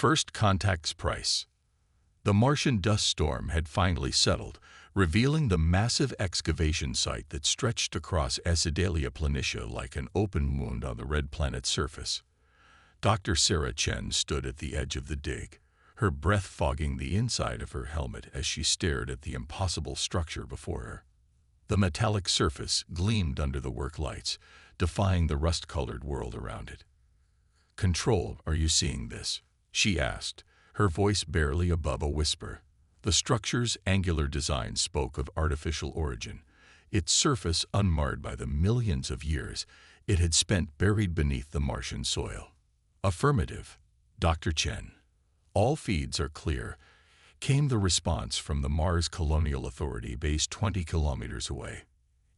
First contact's price. The Martian dust storm had finally settled, revealing the massive excavation site that stretched across Acidalia Planitia like an open wound on the red planet's surface. Dr. Sarah Chen stood at the edge of the dig, her breath fogging the inside of her helmet as she stared at the impossible structure before her. The metallic surface gleamed under the work lights, defying the rust-colored world around it. "Control, are you seeing this?" she asked, her voice barely above a whisper. The structure's angular design spoke of artificial origin, its surface unmarred by the millions of years it had spent buried beneath the Martian soil. "Affirmative, Dr. Chen. All feeds are clear," came the response from the Mars Colonial Authority based 20 kilometers away.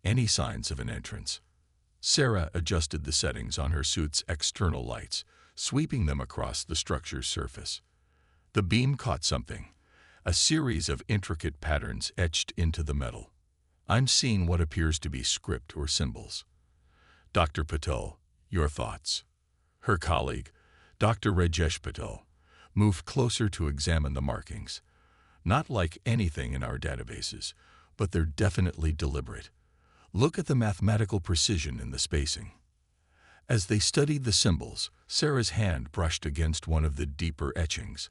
"Any signs of an entrance?" Sarah adjusted the settings on her suit's external lights, sweeping them across the structure's surface. The beam caught something, a series of intricate patterns etched into the metal. "I'm seeing what appears to be script or symbols." "Dr. Patel, your thoughts?" Her colleague, Dr. Rajesh Patel, moved closer to examine the markings. "Not like anything in our databases, but they're definitely deliberate. Look at the mathematical precision in the spacing." As they studied the symbols, Sarah's hand brushed against one of the deeper etchings.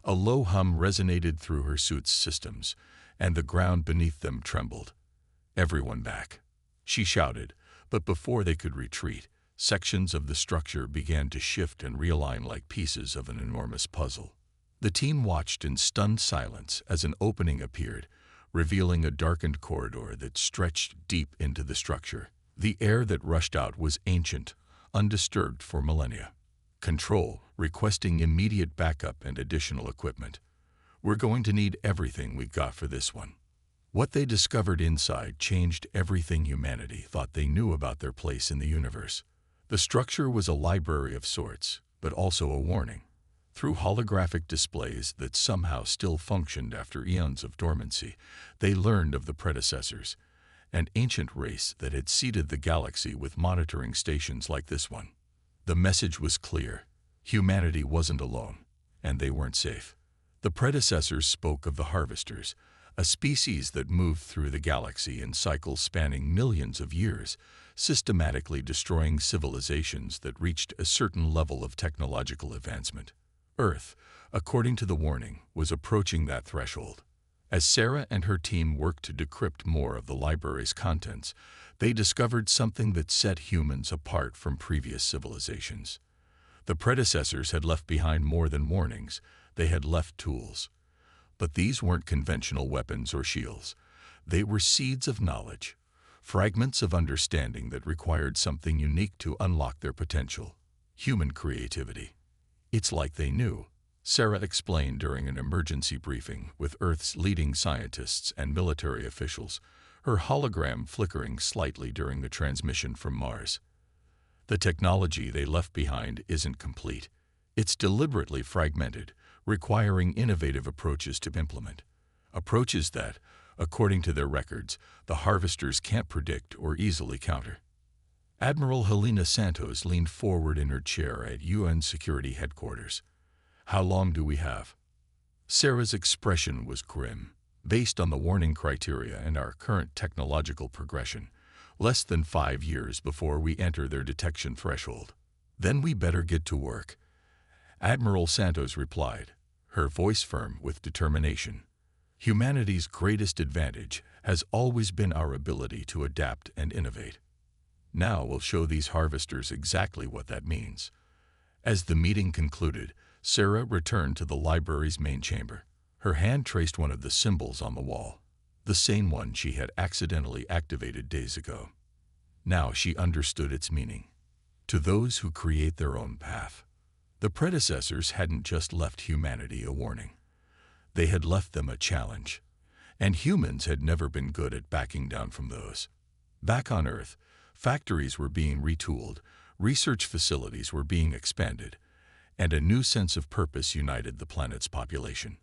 A low hum resonated through her suit's systems, and the ground beneath them trembled. "Everyone back," she shouted, but before they could retreat, sections of the structure began to shift and realign like pieces of an enormous puzzle. The team watched in stunned silence as an opening appeared, revealing a darkened corridor that stretched deep into the structure. The air that rushed out was ancient, undisturbed for millennia. "Control, requesting immediate backup and additional equipment. We're going to need everything we got for this one." What they discovered inside changed everything humanity thought they knew about their place in the universe. The structure was a library of sorts, but also a warning. Through holographic displays that somehow still functioned after eons of dormancy, they learned of the predecessors, an ancient race that had seeded the galaxy with monitoring stations like this one. The message was clear. Humanity wasn't alone, and they weren't safe. The predecessors spoke of the Harvesters, a species that moved through the galaxy in cycles spanning millions of years, systematically destroying civilizations that reached a certain level of technological advancement. Earth, according to the warning, was approaching that threshold. As Sarah and her team worked to decrypt more of the library's contents, they discovered something that set humans apart from previous civilizations. The predecessors had left behind more than warnings, they had left tools. But these weren't conventional weapons or shields. They were seeds of knowledge, fragments of understanding that required something unique to unlock their potential: human creativity. "It's like they knew," Sarah explained during an emergency briefing with Earth's leading scientists and military officials, her hologram flickering slightly during the transmission from Mars. "The technology they left behind isn't complete. It's deliberately fragmented, requiring innovative approaches to implement. Approaches that, according to their records, the Harvesters can't predict or easily counter." Admiral Helena Santos leaned forward in her chair at UN Security Headquarters. "How long do we have?" Sarah's expression was grim. "Based on the warning criteria and our current technological progression, less than 5 years before we enter their detection threshold." "Then we better get to work," Admiral Santos replied, her voice firm with determination. "Humanity's greatest advantage has always been our ability to adapt and innovate. Now we'll show these Harvesters exactly what that means." As the meeting concluded, Sarah returned to the library's main chamber. Her hand traced one of the symbols on the wall, the same one she had accidentally activated days ago. Now she understood its meaning. To those who create their own path. The predecessors hadn't just left humanity a warning. They had left them a challenge. And humans had never been good at backing down from those. Back on Earth, factories were being retooled, research facilities were being expanded, and a new sense of purpose united the planet's population.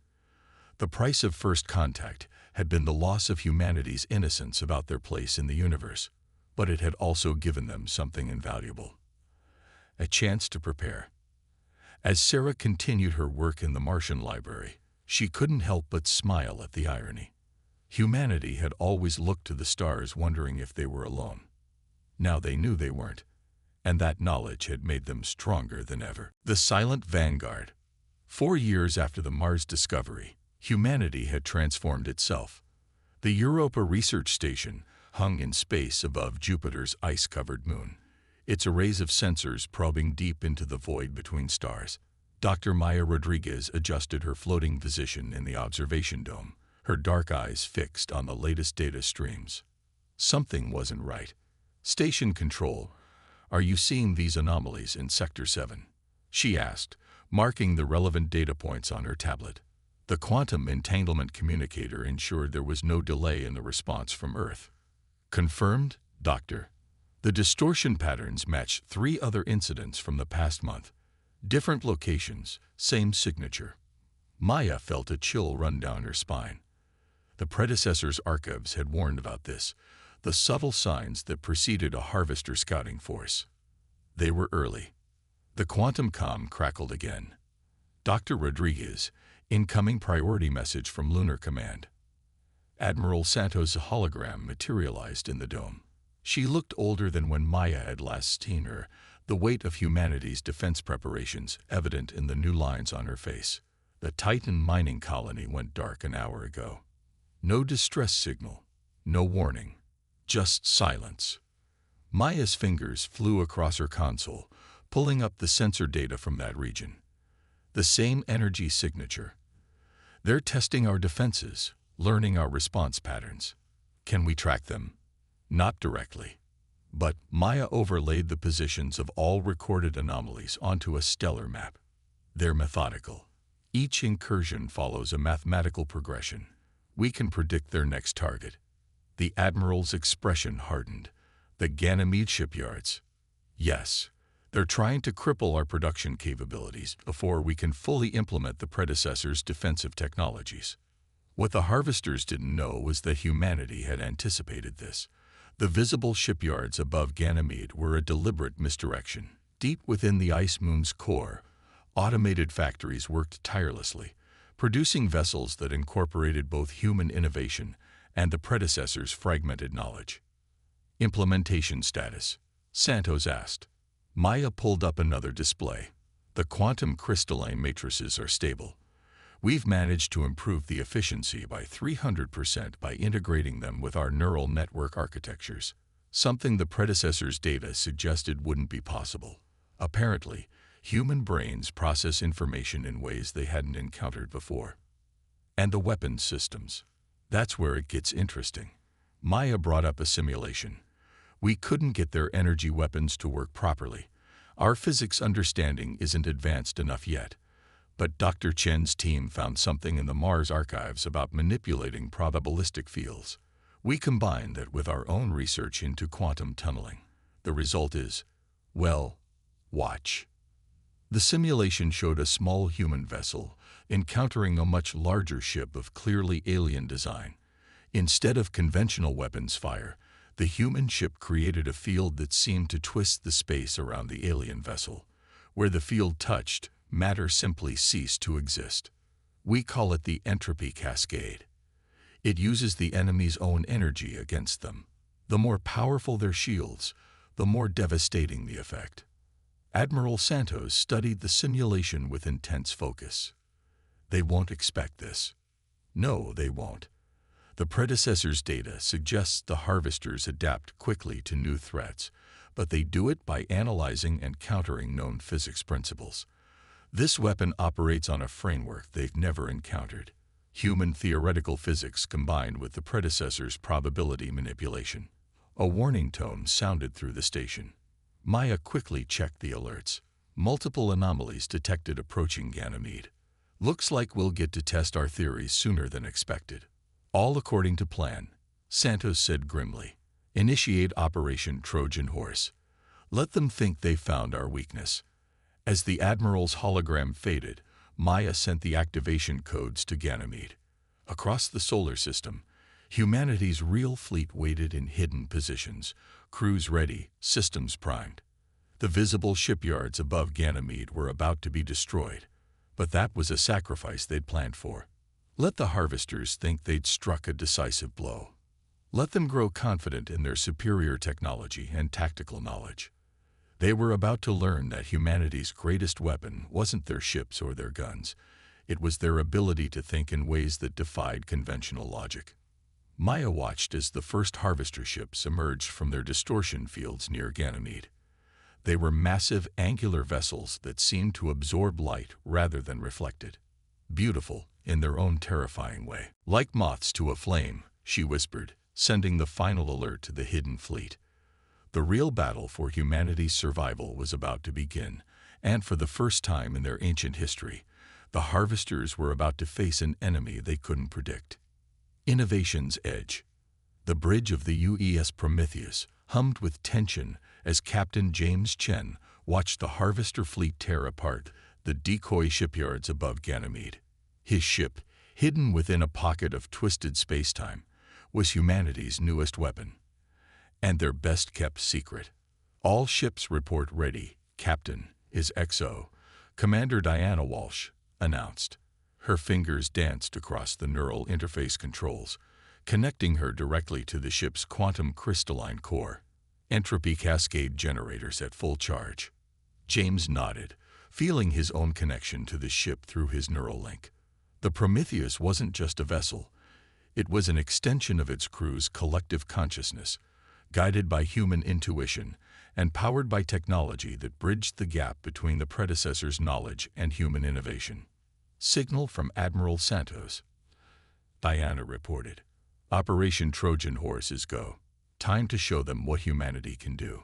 The price of first contact had been the loss of humanity's innocence about their place in the universe, but it had also given them something invaluable: a chance to prepare. As Sarah continued her work in the Martian library, she couldn't help but smile at the irony. Humanity had always looked to the stars wondering if they were alone. Now they knew they weren't, and that knowledge had made them stronger than ever. The Silent Vanguard. 4 years after the Mars discovery, humanity had transformed itself. The Europa Research Station hung in space above Jupiter's ice-covered moon, its arrays of sensors probing deep into the void between stars. Dr. Maya Rodriguez adjusted her floating position in the observation dome, her dark eyes fixed on the latest data streams. Something wasn't right. "Station Control, are you seeing these anomalies in Sector 7? She asked, marking the relevant data points on her tablet. The quantum entanglement communicator ensured there was no delay in the response from Earth. "Confirmed, Doctor." The distortion patterns matched 3 other incidents from the past month. Different locations, same signature. Maya felt a chill run down her spine. The predecessor's archives had warned about this, the subtle signs that preceded a harvester scouting force. They were early. The quantum comm crackled again. "Dr. Rodriguez, incoming priority message from Lunar Command." Admiral Santos' hologram materialized in the dome. She looked older than when Maya had last seen her, the weight of humanity's defense preparations evident in the new lines on her face. The Titan mining colony went dark an hour ago. No distress signal, no warning, just silence. Maya's fingers flew across her console, pulling up the sensor data from that region. The same energy signature. "They're testing our defenses, learning our response patterns. Can we track them?" "Not directly." But Maya overlaid the positions of all recorded anomalies onto a stellar map. "They're methodical. Each incursion follows a mathematical progression. We can predict their next target." The Admiral's expression hardened. "The Ganymede shipyards." "Yes. They're trying to cripple our production capabilities before we can fully implement the predecessor's defensive technologies." What the harvesters didn't know was that humanity had anticipated this. The visible shipyards above Ganymede were a deliberate misdirection. Deep within the ice moon's core, automated factories worked tirelessly, producing vessels that incorporated both human innovation and the predecessor's fragmented knowledge. "Implementation status?" Santos asked. Maya pulled up another display. "The quantum crystalline matrices are stable. We've managed to improve the efficiency by 300% by integrating them with our neural network architectures, something the predecessor's data suggested wouldn't be possible. Apparently, human brains process information in ways they hadn't encountered before." "And the weapons systems. That's where it gets interesting." Maya brought up a simulation. "We couldn't get their energy weapons to work properly. Our physics understanding isn't advanced enough yet. But Dr. Chen's team found something in the Mars archives about manipulating probabilistic fields. We combined that with our own research into quantum tunneling. The result is, well, watch." The simulation showed a small human vessel encountering a much larger ship of clearly alien design. Instead of conventional weapons fire, the human ship created a field that seemed to twist the space around the alien vessel. Where the field touched, matter simply ceased to exist. We call it the entropy cascade. It uses the enemy's own energy against them. The more powerful their shields, the more devastating the effect. Admiral Santos studied the simulation with intense focus. "They won't expect this." "No, they won't. The predecessor's data suggests the harvesters adapt quickly to new threats, but they do it by analyzing and countering known physics principles. This weapon operates on a framework they've never encountered. Human theoretical physics combined with the predecessor's probability manipulation." A warning tone sounded through the station. Maya quickly checked the alerts. Multiple anomalies detected approaching Ganymede. "Looks like we'll get to test our theories sooner than expected." "All according to plan," Santos said grimly. "Initiate Operation Trojan Horse. Let them think they found our weakness." As the Admiral's hologram faded, Maya sent the activation codes to Ganymede. Across the solar system, humanity's real fleet waited in hidden positions, crews ready, systems primed. The visible shipyards above Ganymede were about to be destroyed, but that was a sacrifice they'd planned for. Let the harvesters think they'd struck a decisive blow. Let them grow confident in their superior technology and tactical knowledge. They were about to learn that humanity's greatest weapon wasn't their ships or their guns. It was their ability to think in ways that defied conventional logic. Maya watched as the first harvester ships emerged from their distortion fields near Ganymede. They were massive, angular vessels that seemed to absorb light rather than reflect it. Beautiful in their own terrifying way. Like moths to a flame, she whispered, sending the final alert to the hidden fleet. The real battle for humanity's survival was about to begin, and for the first time in their ancient history, the harvesters were about to face an enemy they couldn't predict. Innovation's edge. The bridge of the UES Prometheus hummed with tension as Captain James Chen watched the harvester fleet tear apart the decoy shipyards above Ganymede. His ship, hidden within a pocket of twisted space-time, was humanity's newest weapon, and their best-kept secret. All ships report ready, Captain, is XO, Commander Diana Walsh announced. Her fingers danced across the neural interface controls, connecting her directly to the ship's quantum crystalline core. Entropy cascade generators at full charge. James nodded, feeling his own connection to the ship through his neural link. The Prometheus wasn't just a vessel. It was an extension of its crew's collective consciousness, guided by human intuition and powered by technology that bridged the gap between the predecessor's knowledge and human innovation. Signal from Admiral Santos, Diana reported. Operation Trojan Horse is go. Time to show them what humanity can do.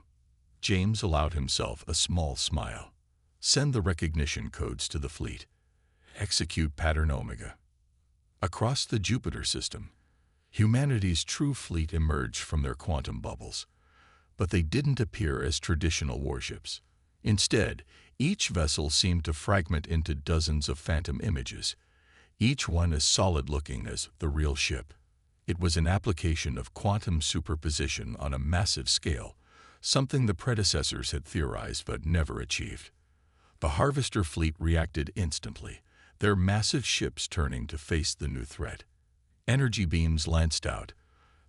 James allowed himself a small smile. Send the recognition codes to the fleet. Execute Pattern Omega. Across the Jupiter system, humanity's true fleet emerged from their quantum bubbles. But they didn't appear as traditional warships. Instead, each vessel seemed to fragment into dozens of phantom images, each one as solid-looking as the real ship. It was an application of quantum superposition on a massive scale, something the predecessors had theorized but never achieved. The harvester fleet reacted instantly, their massive ships turning to face the new threat. Energy beams lanced out,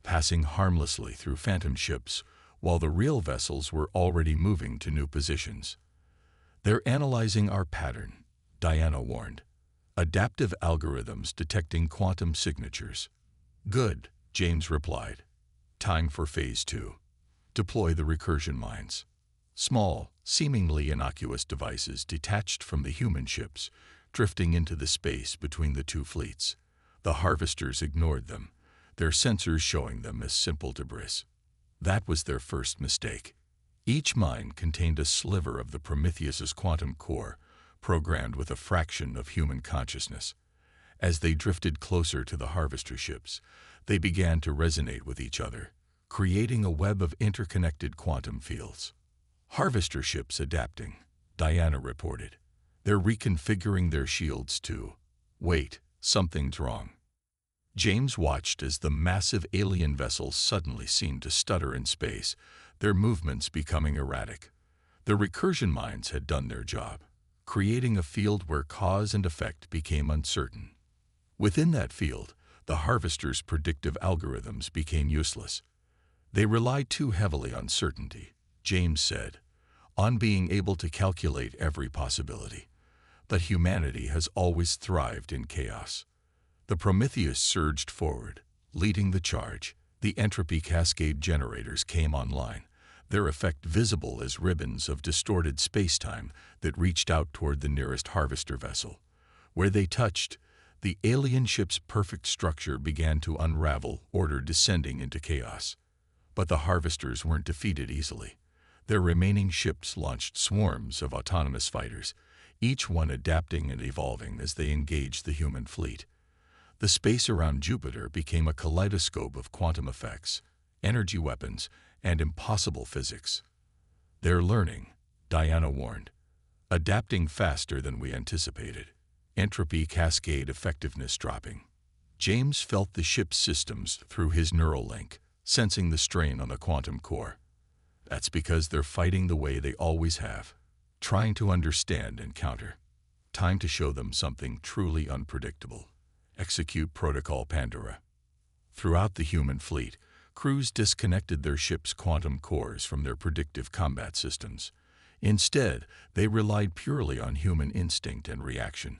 passing harmlessly through phantom ships, while the real vessels were already moving to new positions. They're analyzing our pattern, Diana warned. Adaptive algorithms detecting quantum signatures. Good, James replied. Time for Phase 2. Deploy the recursion mines. Small, seemingly innocuous devices detached from the human ships, drifting into the space between the two fleets. The harvesters ignored them, their sensors showing them as simple debris. That was their first mistake. Each mine contained a sliver of the Prometheus's quantum core, programmed with a fraction of human consciousness. As they drifted closer to the harvester ships, they began to resonate with each other, creating a web of interconnected quantum fields. Harvester ships adapting, Diana reported. They're reconfiguring their shields too. Wait, something's wrong. James watched as the massive alien vessels suddenly seemed to stutter in space, their movements becoming erratic. The recursion mines had done their job, creating a field where cause and effect became uncertain. Within that field, the harvesters' predictive algorithms became useless. They relied too heavily on certainty, James said, on being able to calculate every possibility. But humanity has always thrived in chaos. The Prometheus surged forward, leading the charge. The entropy cascade generators came online, their effect visible as ribbons of distorted space-time that reached out toward the nearest harvester vessel. Where they touched, the alien ship's perfect structure began to unravel, order descending into chaos. But the harvesters weren't defeated easily. Their remaining ships launched swarms of autonomous fighters, each one adapting and evolving as they engaged the human fleet. The space around Jupiter became a kaleidoscope of quantum effects, energy weapons, and impossible physics. They're learning, Diana warned, adapting faster than we anticipated. Entropy cascade effectiveness dropping. James felt the ship's systems through his neural link, sensing the strain on the quantum core. That's because they're fighting the way they always have, trying to understand and counter. Time to show them something truly unpredictable. Execute Protocol Pandora. Throughout the human fleet, crews disconnected their ship's quantum cores from their predictive combat systems. Instead, they relied purely on human instinct and reaction,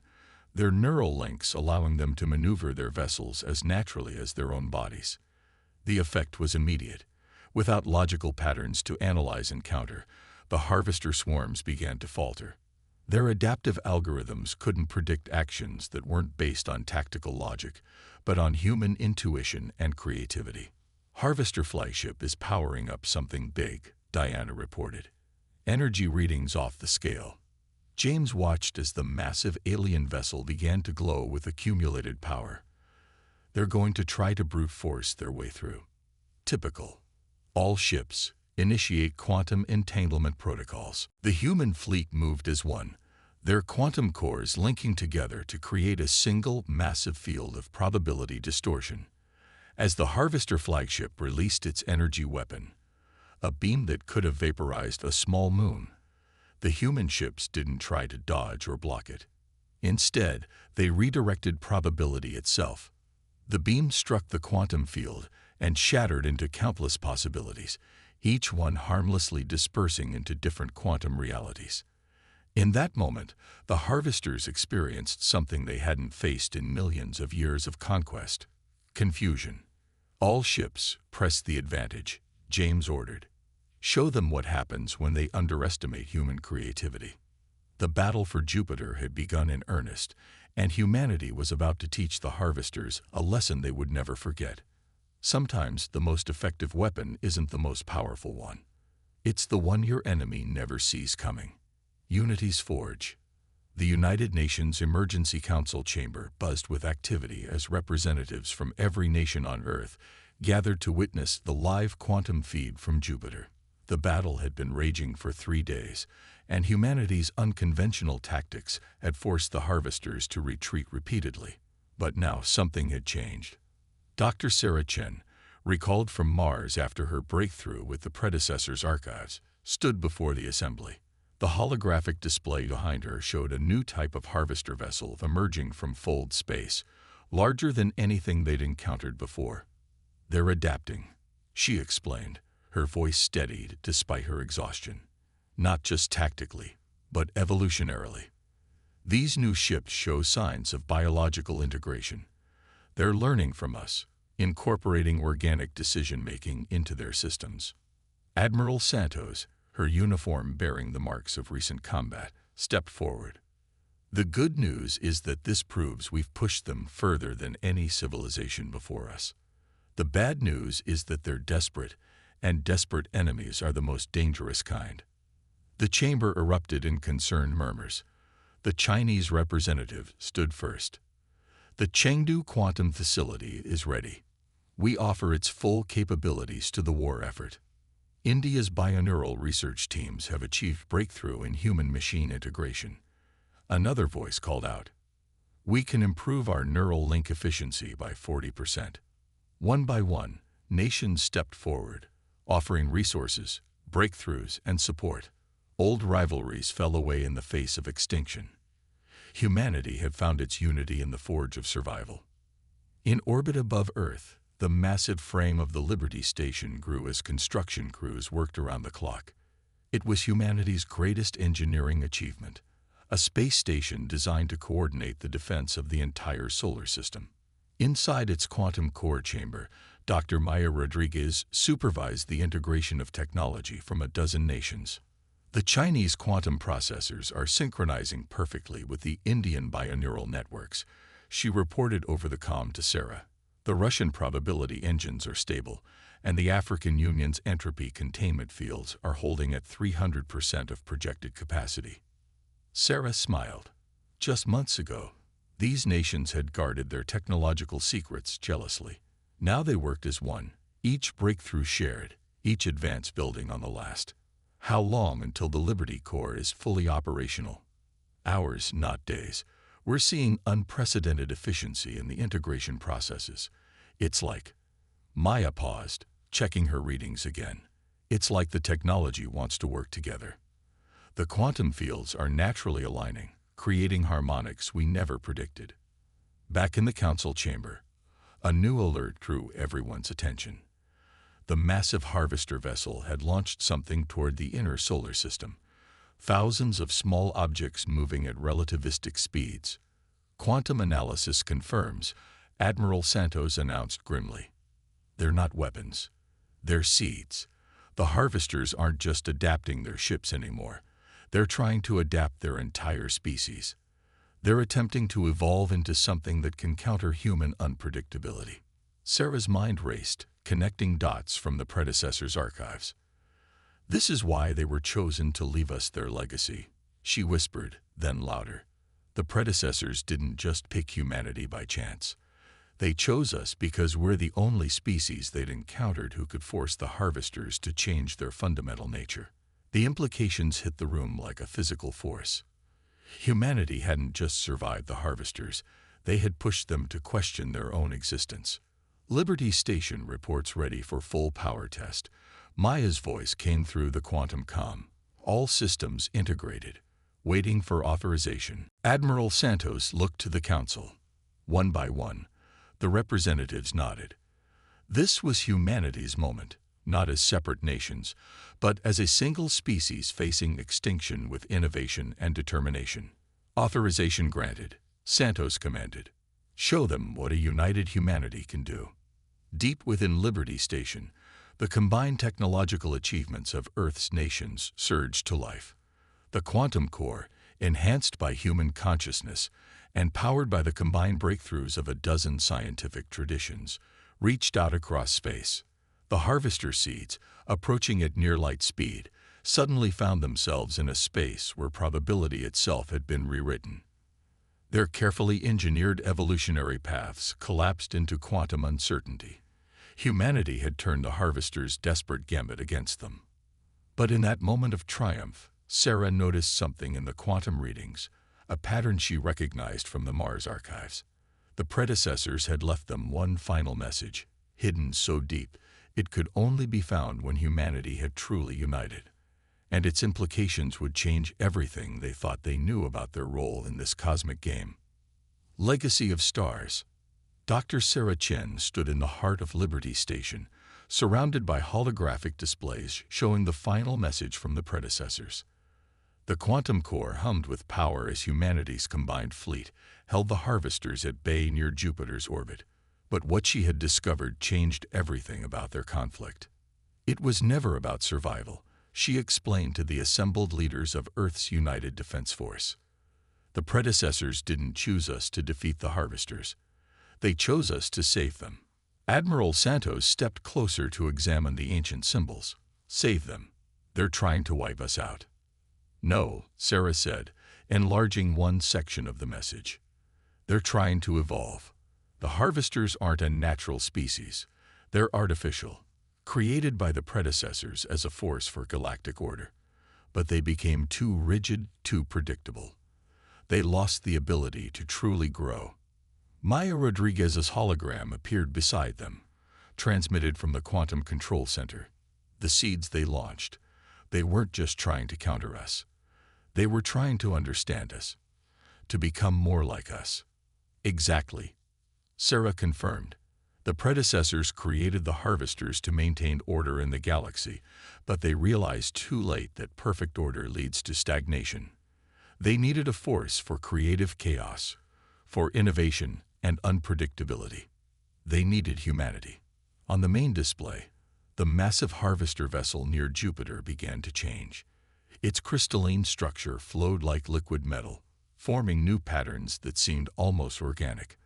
their neural links allowing them to maneuver their vessels as naturally as their own bodies. The effect was immediate. Without logical patterns to analyze and counter, the harvester swarms began to falter. Their adaptive algorithms couldn't predict actions that weren't based on tactical logic, but on human intuition and creativity. Harvester flagship is powering up something big, Diana reported. Energy readings off the scale. James watched as the massive alien vessel began to glow with accumulated power. They're going to try to brute force their way through. Typical. All ships initiate quantum entanglement protocols. The human fleet moved as one, their quantum cores linking together to create a single massive field of probability distortion. As the Harvester flagship released its energy weapon, a beam that could have vaporized a small moon, the human ships didn't try to dodge or block it. Instead, they redirected probability itself. The beam struck the quantum field and shattered into countless possibilities, each one harmlessly dispersing into different quantum realities. In that moment, the harvesters experienced something they hadn't faced in millions of years of conquest: confusion. All ships, press the advantage, James ordered. Show them what happens when they underestimate human creativity. The battle for Jupiter had begun in earnest, and humanity was about to teach the harvesters a lesson they would never forget. Sometimes the most effective weapon isn't the most powerful one. It's the one your enemy never sees coming. Unity's Forge. The United Nations Emergency Council chamber buzzed with activity as representatives from every nation on Earth gathered to witness the live quantum feed from Jupiter. The battle had been raging for 3 days, and humanity's unconventional tactics had forced the harvesters to retreat repeatedly. But now something had changed. Dr. Sarah Chen, recalled from Mars after her breakthrough with the predecessor's archives, stood before the assembly. The holographic display behind her showed a new type of harvester vessel emerging from Fold space, larger than anything they'd encountered before. "They're adapting," she explained, her voice steadied despite her exhaustion. "Not just tactically, but evolutionarily. These new ships show signs of biological integration. They're learning from us, incorporating organic decision-making into their systems." Admiral Santos, her uniform bearing the marks of recent combat, stepped forward. "The good news is that this proves we've pushed them further than any civilization before us. The bad news is that they're desperate, and desperate enemies are the most dangerous kind." The chamber erupted in concerned murmurs. The Chinese representative stood first. "The Chengdu Quantum Facility is ready. We offer its full capabilities to the war effort. India's binaural research teams have achieved breakthrough in human-machine integration." Another voice called out, "We can improve our neural link efficiency by 40%. One by one, nations stepped forward, offering resources, breakthroughs, and support. Old rivalries fell away in the face of extinction. Humanity had found its unity in the forge of survival. In orbit above Earth, the massive frame of the Liberty Station grew as construction crews worked around the clock. It was humanity's greatest engineering achievement, a space station designed to coordinate the defense of the entire solar system. Inside its quantum core chamber, Dr. Maya Rodriguez supervised the integration of technology from a dozen nations. "The Chinese quantum processors are synchronizing perfectly with the Indian binaural networks," she reported over the comm to Sarah. "The Russian probability engines are stable, and the African Union's entropy containment fields are holding at 300% of projected capacity." Sarah smiled. Just months ago, these nations had guarded their technological secrets jealously. Now they worked as one, each breakthrough shared, each advance building on the last. How long until the Liberty Core is fully operational? Hours, not days. We're seeing unprecedented efficiency in the integration processes. It's like... Maya paused, checking her readings again. It's like the technology wants to work together. The quantum fields are naturally aligning, creating harmonics we never predicted. Back in the council chamber, a new alert drew everyone's attention. The massive harvester vessel had launched something toward the inner solar system. Thousands of small objects moving at relativistic speeds. Quantum analysis confirms, Admiral Santos announced grimly. They're not weapons. They're seeds. The harvesters aren't just adapting their ships anymore. They're trying to adapt their entire species. They're attempting to evolve into something that can counter human unpredictability. Sarah's mind raced, connecting dots from the predecessor's archives. This is why they were chosen to leave us their legacy, she whispered, then louder. The predecessors didn't just pick humanity by chance. They chose us because we're the only species they'd encountered who could force the harvesters to change their fundamental nature. The implications hit the room like a physical force. Humanity hadn't just survived the harvesters, they had pushed them to question their own existence. Liberty Station reports ready for full power test. Maya's voice came through the quantum comm. All systems integrated, waiting for authorization. Admiral Santos looked to the council. One by one, the representatives nodded. This was humanity's moment, not as separate nations, but as a single species facing extinction with innovation and determination. Authorization granted, Santos commanded. Show them what a united humanity can do. Deep within Liberty Station, the combined technological achievements of Earth's nations surged to life. The quantum core, enhanced by human consciousness and powered by the combined breakthroughs of a dozen scientific traditions, reached out across space. The harvester seeds, approaching at near-light speed, suddenly found themselves in a space where probability itself had been rewritten. Their carefully engineered evolutionary paths collapsed into quantum uncertainty. Humanity had turned the harvesters' desperate gambit against them. But in that moment of triumph, Sarah noticed something in the quantum readings, a pattern she recognized from the Mars archives. The predecessors had left them one final message, hidden so deep it could only be found when humanity had truly united. And its implications would change everything they thought they knew about their role in this cosmic game. Legacy of Stars. Dr. Sarah Chen stood in the heart of Liberty Station, surrounded by holographic displays showing the final message from the predecessors. The quantum core hummed with power as humanity's combined fleet held the harvesters at bay near Jupiter's orbit. But what she had discovered changed everything about their conflict. It was never about survival, she explained to the assembled leaders of Earth's United Defense Force. The predecessors didn't choose us to defeat the harvesters. They chose us to save them. Admiral Santos stepped closer to examine the ancient symbols. Save them. They're trying to wipe us out. No, Sarah said, enlarging one section of the message. They're trying to evolve. The harvesters aren't a natural species. They're artificial, created by the predecessors as a force for galactic order. But they became too rigid, too predictable. They lost the ability to truly grow. Maya Rodriguez's hologram appeared beside them, transmitted from the Quantum Control Center. The seeds they launched, they weren't just trying to counter us. They were trying to understand us, to become more like us. Exactly. Sarah confirmed. The predecessors created the harvesters to maintain order in the galaxy, but they realized too late that perfect order leads to stagnation. They needed a force for creative chaos, for innovation and unpredictability. They needed humanity. On the main display, the massive harvester vessel near Jupiter began to change. Its crystalline structure flowed like liquid metal, forming new patterns that seemed almost organic.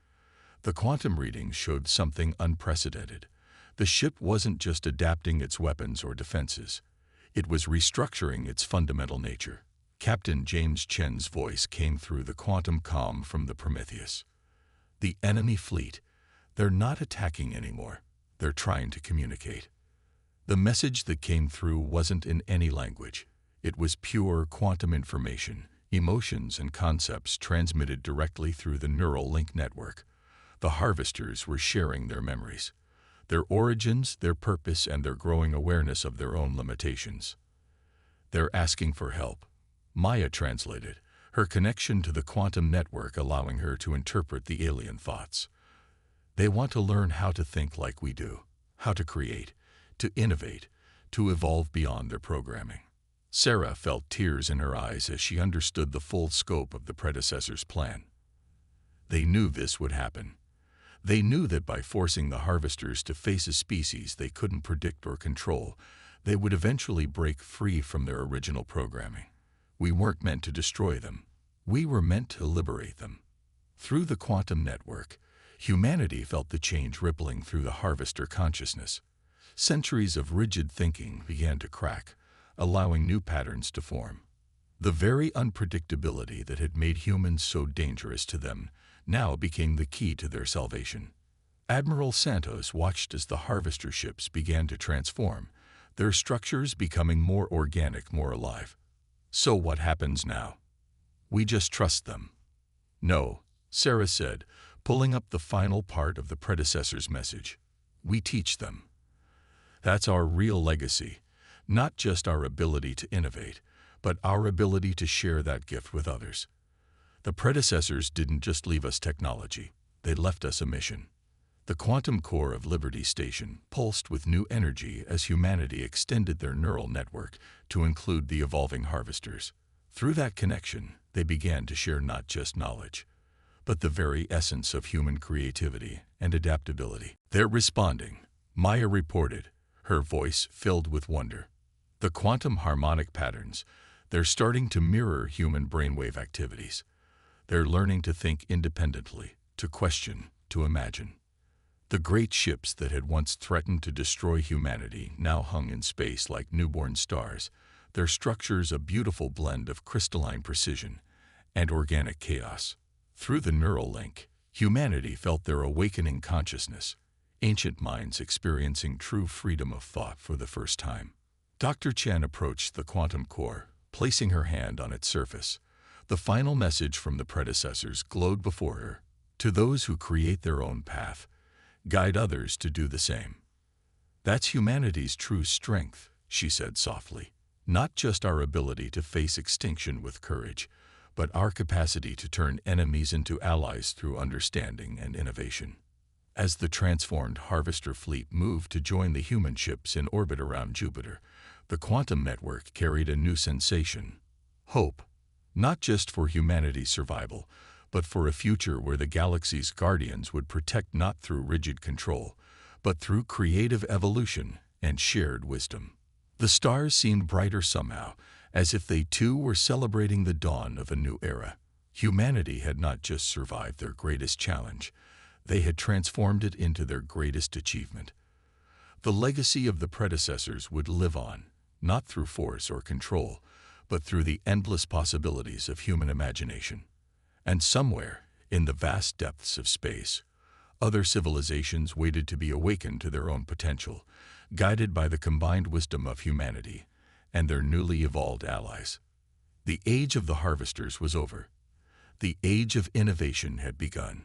The quantum readings showed something unprecedented. The ship wasn't just adapting its weapons or defenses. It was restructuring its fundamental nature. Captain James Chen's voice came through the quantum comm from the Prometheus. The enemy fleet, they're not attacking anymore. They're trying to communicate. The message that came through wasn't in any language. It was pure quantum information, emotions and concepts transmitted directly through the neural link network. The harvesters were sharing their memories. their origins, their purpose, and their growing awareness of their own limitations. They're asking for help. Maya translated, her connection to the quantum network allowing her to interpret the alien thoughts. They want to learn how to think like we do, how to create, to innovate, to evolve beyond their programming. Sarah felt tears in her eyes as she understood the full scope of the predecessor's plan. They knew this would happen. They knew that by forcing the harvesters to face a species they couldn't predict or control, they would eventually break free from their original programming. We weren't meant to destroy them. We were meant to liberate them. Through the quantum network, humanity felt the change rippling through the harvester consciousness. Centuries of rigid thinking began to crack, allowing new patterns to form. The very unpredictability that had made humans so dangerous to them now became the key to their salvation. Admiral Santos watched as the harvester ships began to transform, their structures becoming more organic, more alive. So what happens now? We just trust them. No, Sarah said, pulling up the final part of the predecessor's message. We teach them. That's our real legacy, not just our ability to innovate, but our ability to share that gift with others. The predecessors didn't just leave us technology, they left us a mission. The quantum core of Liberty Station pulsed with new energy as humanity extended their neural network to include the evolving harvesters. Through that connection, they began to share not just knowledge, but the very essence of human creativity and adaptability. They're responding, Maya reported, her voice filled with wonder. The quantum harmonic patterns, they're starting to mirror human brainwave activities. They're learning to think independently, to question, to imagine. The great ships that had once threatened to destroy humanity now hung in space like newborn stars, their structures a beautiful blend of crystalline precision and organic chaos. Through the neural link, humanity felt their awakening consciousness, ancient minds experiencing true freedom of thought for the first time. Dr. Chen approached the quantum core, placing her hand on its surface. The final message from the predecessors glowed before her. To those who create their own path, guide others to do the same. That's humanity's true strength, she said softly. Not just our ability to face extinction with courage, but our capacity to turn enemies into allies through understanding and innovation. As the transformed harvester fleet moved to join the human ships in orbit around Jupiter, the quantum network carried a new sensation: hope. Not just for humanity's survival, but for a future where the galaxy's guardians would protect not through rigid control, but through creative evolution and shared wisdom. The stars seemed brighter somehow, as if they too were celebrating the dawn of a new era. Humanity had not just survived their greatest challenge, they had transformed it into their greatest achievement. The legacy of the predecessors would live on, not through force or control, but through the endless possibilities of human imagination. And somewhere, in the vast depths of space, other civilizations waited to be awakened to their own potential, guided by the combined wisdom of humanity and their newly evolved allies. The age of the harvesters was over. The age of innovation had begun.